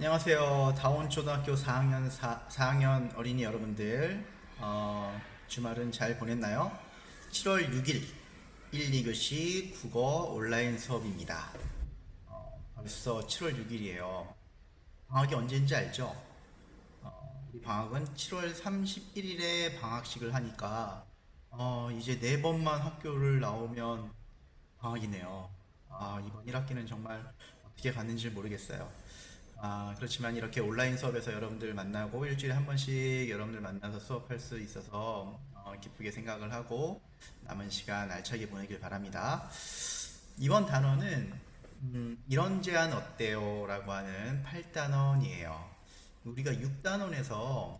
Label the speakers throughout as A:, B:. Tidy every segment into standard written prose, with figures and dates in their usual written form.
A: 안녕하세요. 다원초등학교 4학년 어린이 여러분들. 주말은 잘 보냈나요? 7월 6일 1, 2교시 국어 온라인 수업입니다. 벌써 7월 6일이에요. 방학이 언제인지 알죠? 우리 방학은 7월 31일에 방학식을 하니까 이제 네 번만 학교를 나오면 방학이네요. 이번 1학기는 정말 어떻게 갔는지 모르겠어요. 그렇지만 이렇게 온라인 수업에서 여러분들 만나고 일주일에 한 번씩 여러분들 만나서 수업할 수 있어서 기쁘게 생각을 하고 남은 시간 알차게 보내길 바랍니다. 이번 단어는 이런 제안 어때요? 라고 하는 8단원이에요. 우리가 6단원에서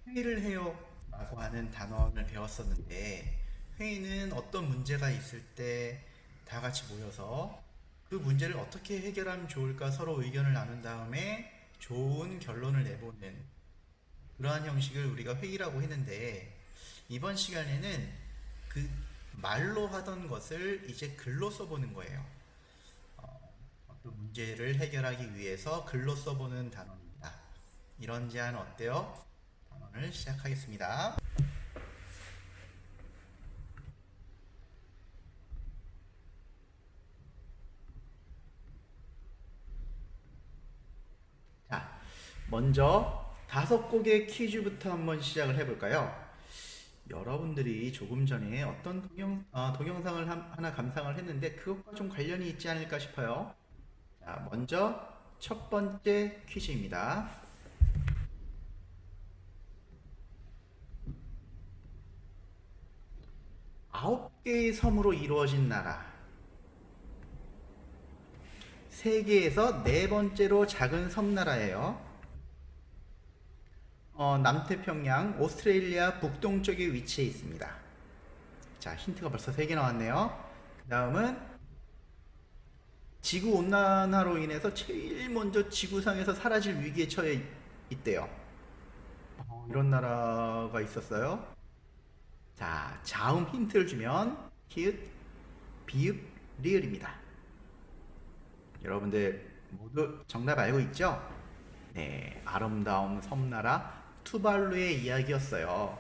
A: 회의를 해요 라고 하는 단원을 배웠었는데, 회의는 어떤 문제가 있을 때 다 같이 모여서 그 문제를 어떻게 해결하면 좋을까 서로 의견을 나눈 다음에 좋은 결론을 내보는 그러한 형식을 우리가 회의라고 했는데, 이번 시간에는 그 말로 하던 것을 이제 글로 써보는 거예요. 어떤 문제를 해결하기 위해서 글로 써보는 단원입니다. 이런 제안 어때요? 단원을 시작하겠습니다. 자, 먼저 5곡의 퀴즈부터 한번 시작을 해볼까요? 여러분들이 조금 전에 어떤 동영상을 하나 감상을 했는데 그것과 좀 관련이 있지 않을까 싶어요. 자, 먼저 첫 번째 퀴즈입니다. 9개의 섬으로 이루어진 나라. 세계에서 네 번째로 작은 섬나라예요. 남태평양, 오스트레일리아 북동쪽에 위치해 있습니다. 자, 힌트가 벌써 3개 나왔네요. 그 다음은 지구 온난화로 인해서 제일 먼저 지구상에서 사라질 위기에 처해 있대요. 이런 나라가 있었어요. 자, 자음 힌트를 주면 히읗, 비읍, 리을입니다. 여러분들 모두 정답 알고 있죠? 네, 아름다운 섬나라 투발루의 이야기였어요.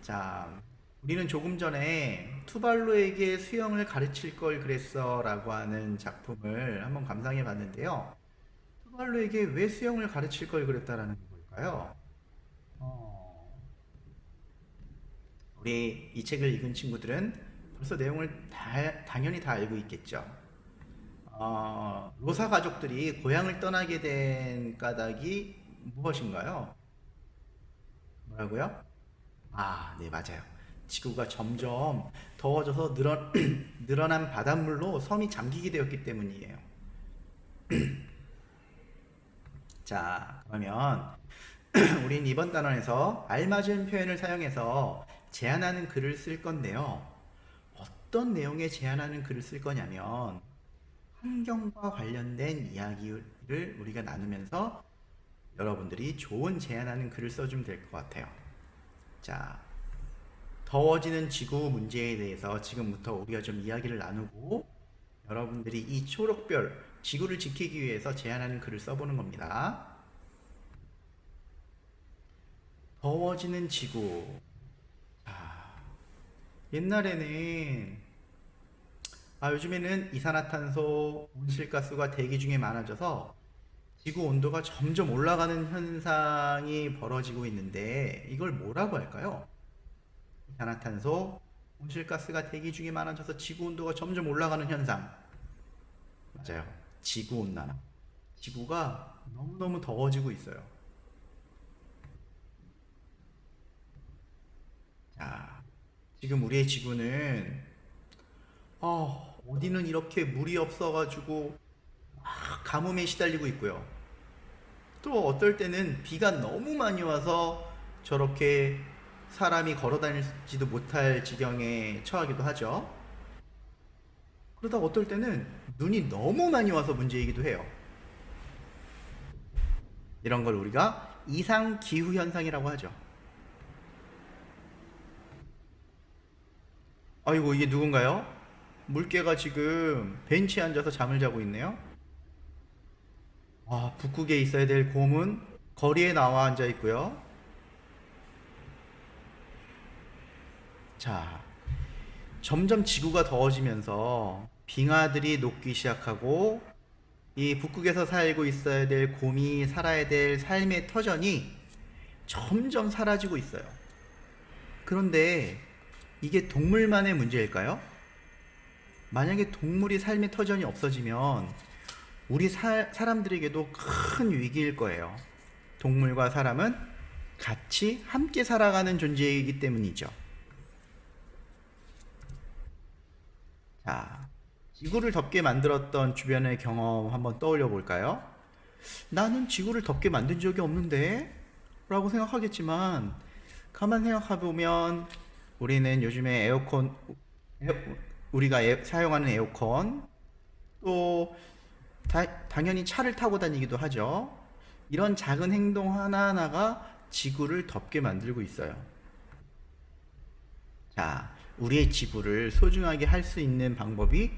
A: 자, 우리는 조금 전에 투발루에게 수영을 가르칠 걸 그랬어 라고 하는 작품을 한번 감상해 봤는데요. 투발루에게 왜 수영을 가르칠 걸 그랬다라는 걸까요? 어, 우리 이 책을 읽은 친구들은 벌써 내용을 당연히 다 알고 있겠죠. 로사 가족들이 고향을 떠나게 된 까닭이 무엇인가요? 뭐라고요? 네, 맞아요. 지구가 점점 더워져서 늘어난 바닷물로 섬이 잠기게 되었기 때문이에요. 자, 그러면 우린 이번 단원에서 알맞은 표현을 사용해서 제안하는 글을 쓸 건데요. 어떤 내용의 제안하는 글을 쓸 거냐면 환경과 관련된 이야기를 우리가 나누면서 여러분들이 좋은 제안하는 글을 써주면 될 것 같아요. 자, 더워지는 지구 문제에 대해서 지금부터 우리가 좀 이야기를 나누고 여러분들이 이 초록별 지구를 지키기 위해서 제안하는 글을 써보는 겁니다. 더워지는 지구. 옛날에는 요즘에는 이산화탄소, 온실가스가 대기 중에 많아져서 지구 온도가 점점 올라가는 현상이 벌어지고 있는데 이걸 뭐라고 할까요? 이산화탄소, 온실가스가 대기 중에 많아져서 지구 온도가 점점 올라가는 현상. 맞아요. 지구 온난화. 지구가 너무너무 더워지고 있어요. 자, 지금 우리의 지구는 어디는 이렇게 물이 없어가지고 막 가뭄에 시달리고 있고요. 또 어떨 때는 비가 너무 많이 와서 저렇게 사람이 걸어 다니지도 못할 지경에 처하기도 하죠. 그러다 어떨 때는 눈이 너무 많이 와서 문제이기도 해요. 이런 걸 우리가 이상 기후 현상이라고 하죠. 아이고, 이게 누군가요? 물개가 지금 벤치에 앉아서 잠을 자고 있네요. 북극에 있어야 될 곰은 거리에 나와 앉아 있고요. 자, 점점 지구가 더워지면서 빙하들이 녹기 시작하고 이 북극에서 살고 있어야 될 곰이 살아야 될 삶의 터전이 점점 사라지고 있어요. 그런데 이게 동물만의 문제일까요? 만약에 동물이 삶의 터전이 없어지면 우리 사람들에게도 큰 위기일 거예요. 동물과 사람은 같이 함께 살아가는 존재이기 때문이죠. 자, 지구를 덥게 만들었던 주변의 경험 한번 떠올려 볼까요? 나는 지구를 덥게 만든 적이 없는데? 라고 생각하겠지만, 가만 생각해 보면, 우리는 요즘에 우리가 사용하는 에어컨, 또, 당연히 차를 타고 다니기도 하죠. 이런 작은 행동 하나하나가 지구를 덥게 만들고 있어요. 자, 우리의 지구를 소중하게 할 수 있는 방법이,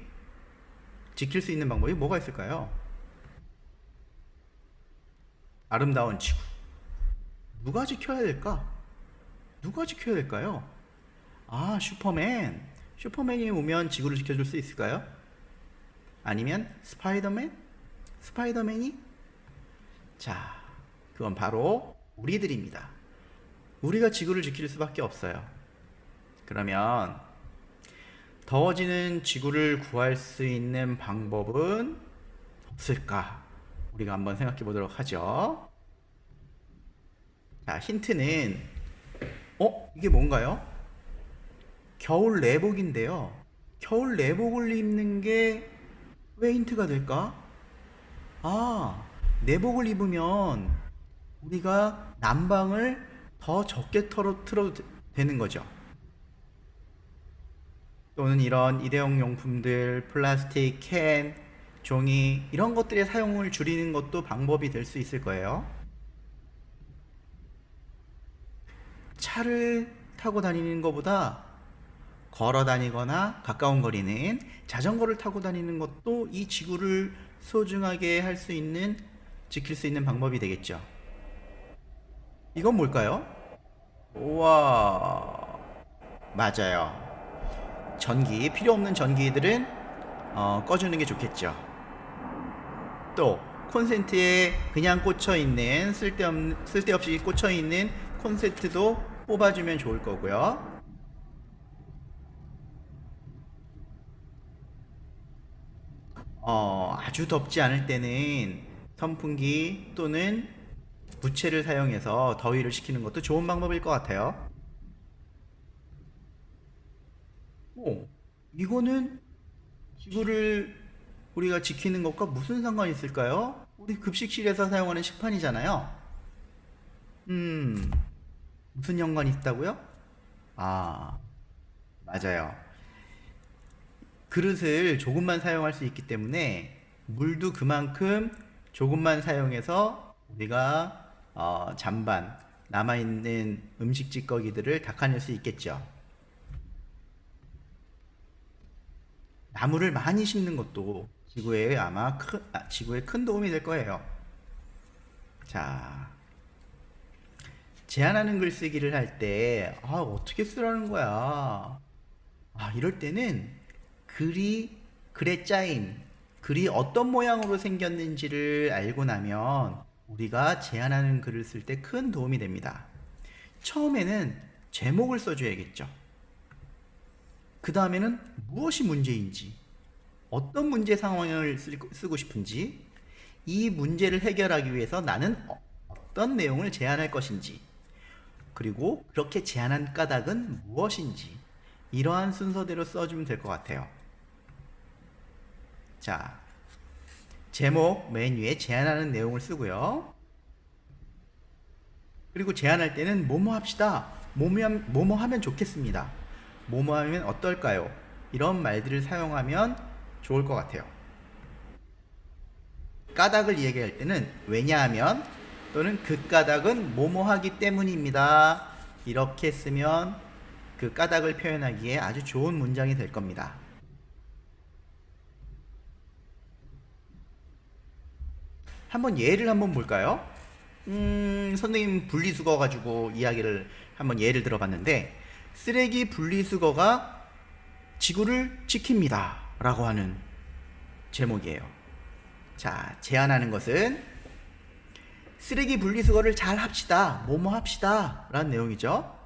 A: 지킬 수 있는 방법이 뭐가 있을까요? 아름다운 지구. 누가 지켜야 될까? 누가 지켜야 될까요? 슈퍼맨. 슈퍼맨이 오면 지구를 지켜줄 수 있을까요? 아니면 스파이더맨? 스파이더맨이? 자, 그건 바로 우리들입니다. 우리가 지구를 지킬 수밖에 없어요. 그러면 더워지는 지구를 구할 수 있는 방법은 없을까? 우리가 한번 생각해 보도록 하죠. 자, 힌트는 이게 뭔가요? 겨울 내복인데요. 겨울 내복을 입는 게 왜 힌트가 될까? 내복을 입으면 우리가 난방을 더 적게 틀어도 되는 거죠. 또는 이런 일회용 용품들, 플라스틱, 캔, 종이 이런 것들의 사용을 줄이는 것도 방법이 될 수 있을 거예요. 차를 타고 다니는 것보다 걸어 다니거나 가까운 거리는 자전거를 타고 다니는 것도 이 지구를 소중하게 할 수 있는, 지킬 수 있는 방법이 되겠죠. 이건 뭘까요? 우와, 맞아요. 필요 없는 전기들은 꺼주는 게 좋겠죠. 또 콘센트에 그냥 꽂혀 있는 쓸데없이 꽂혀 있는 콘센트도 뽑아주면 좋을 거고요. 아주 덥지 않을 때는 선풍기 또는 부채를 사용해서 더위를 식히는 것도 좋은 방법일 것 같아요. 이거는 지구를 우리가 지키는 것과 무슨 상관이 있을까요? 우리 급식실에서 사용하는 식판이잖아요. 음, 무슨 연관이 있다고요? 아, 맞아요. 그릇을 조금만 사용할 수 있기 때문에 물도 그만큼 조금만 사용해서 우리가 잔반 남아있는 음식 찌꺼기들을 닦아낼 수 있겠죠. 나무를 많이 심는 것도 지구에 큰 도움이 될 거예요. 자, 제안하는 글쓰기를 할 때, 어떻게 쓰라는 거야? 이럴 때는 글의 짜임, 글이 어떤 모양으로 생겼는지를 알고 나면 우리가 제안하는 글을 쓸 때 큰 도움이 됩니다. 처음에는 제목을 써줘야겠죠. 그 다음에는 무엇이 문제인지, 어떤 문제 상황을 쓰고 싶은지, 이 문제를 해결하기 위해서 나는 어떤 내용을 제안할 것인지, 그리고 그렇게 제안한 까닭은 무엇인지, 이러한 순서대로 써주면 될 것 같아요. 자, 제목 맨 위에 제안하는 내용을 쓰고요. 그리고 제안할 때는 뭐뭐 합시다. 뭐뭐 하면 좋겠습니다. 뭐뭐 하면 어떨까요? 이런 말들을 사용하면 좋을 것 같아요. 까닭을 얘기할 때는 왜냐하면 또는 그 까닭은 뭐뭐 하기 때문입니다. 이렇게 쓰면 그 까닭을 표현하기에 아주 좋은 문장이 될 겁니다. 한번 예를 한번 볼까요? 선생님 분리수거 가지고 이야기를 한번 예를 들어봤는데, 쓰레기 분리수거가 지구를 지킵니다 라고 하는 제목이에요. 자, 제안하는 것은 쓰레기 분리수거를 잘 합시다, 뭐뭐 합시다 라는 내용이죠.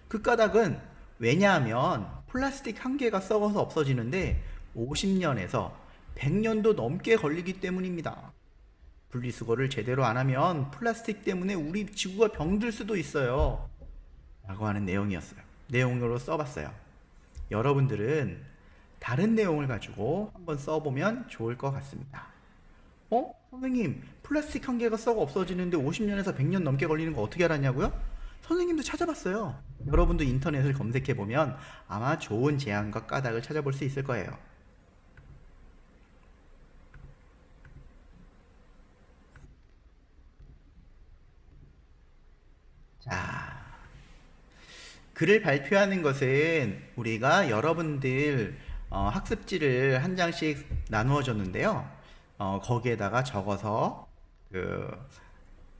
A: 그 까닭은 왜냐하면 플라스틱 한 개가 썩어서 없어지는데 50년에서 100년도 넘게 걸리기 때문입니다. 분리수거를 제대로 안 하면 플라스틱 때문에 우리 지구가 병들 수도 있어요 라고 하는 내용으로 써봤어요. 여러분들은 다른 내용을 가지고 한번 써보면 좋을 것 같습니다. 선생님, 플라스틱 한 개가 썩어 없어지는데 50년에서 100년 넘게 걸리는 거 어떻게 알았냐고요? 선생님도 찾아봤어요. 여러분도 인터넷을 검색해보면 아마 좋은 제안과 까닭을 찾아볼 수 있을 거예요. 자, 글을 발표하는 것은 우리가 여러분들 학습지를 한 장씩 나누어 줬는데요. 거기에다가 적어서 그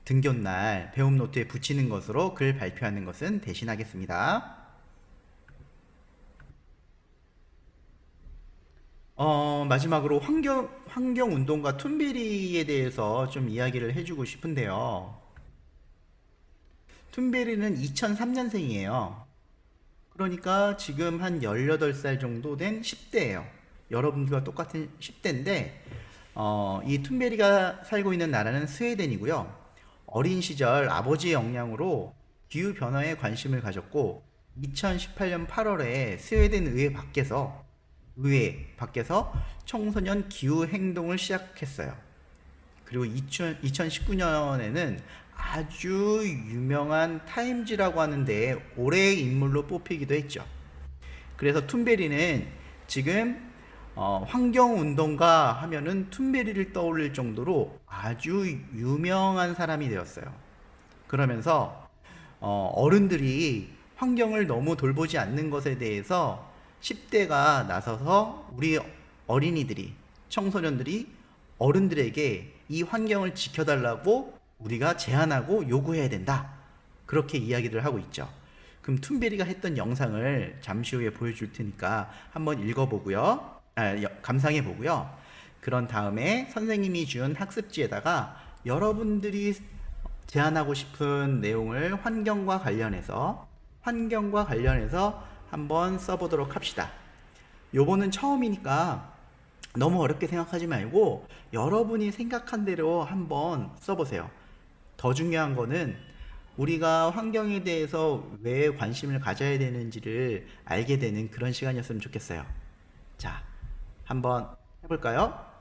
A: 등굣날 배움 노트에 붙이는 것으로 글 발표하는 것은 대신하겠습니다. 마지막으로 환경운동가 툰베리에 대해서 좀 이야기를 해주고 싶은데요. 툰베리는 2003년생이에요. 그러니까 지금 한 18살 정도 된 10대예요. 여러분들과 똑같은 10대인데 이 툰베리가 살고 있는 나라는 스웨덴이고요. 어린 시절 아버지의 영향으로 기후 변화에 관심을 가졌고 2018년 8월에 스웨덴 의회 밖에서 청소년 기후 행동을 시작했어요. 그리고 2019년에는 아주 유명한 타임지라고 하는데 올해의 인물로 뽑히기도 했죠. 그래서 툰베리는 지금 환경운동가 하면은 툰베리를 떠올릴 정도로 아주 유명한 사람이 되었어요. 그러면서 어른들이 환경을 너무 돌보지 않는 것에 대해서 10대가 나서서 우리 어린이들이, 청소년들이 어른들에게 이 환경을 지켜달라고 우리가 제안하고 요구해야 된다. 그렇게 이야기를 하고 있죠. 그럼 툰베리가 했던 영상을 잠시 후에 보여줄 테니까 한번 읽어보고요. 감상해 보고요. 그런 다음에 선생님이 준 학습지에다가 여러분들이 제안하고 싶은 내용을 환경과 관련해서 한번 써보도록 합시다. 요거는 처음이니까 너무 어렵게 생각하지 말고 여러분이 생각한 대로 한번 써보세요. 더 중요한 거는 우리가 환경에 대해서 왜 관심을 가져야 되는지를 알게 되는 그런 시간이었으면 좋겠어요. 자, 한번 해볼까요?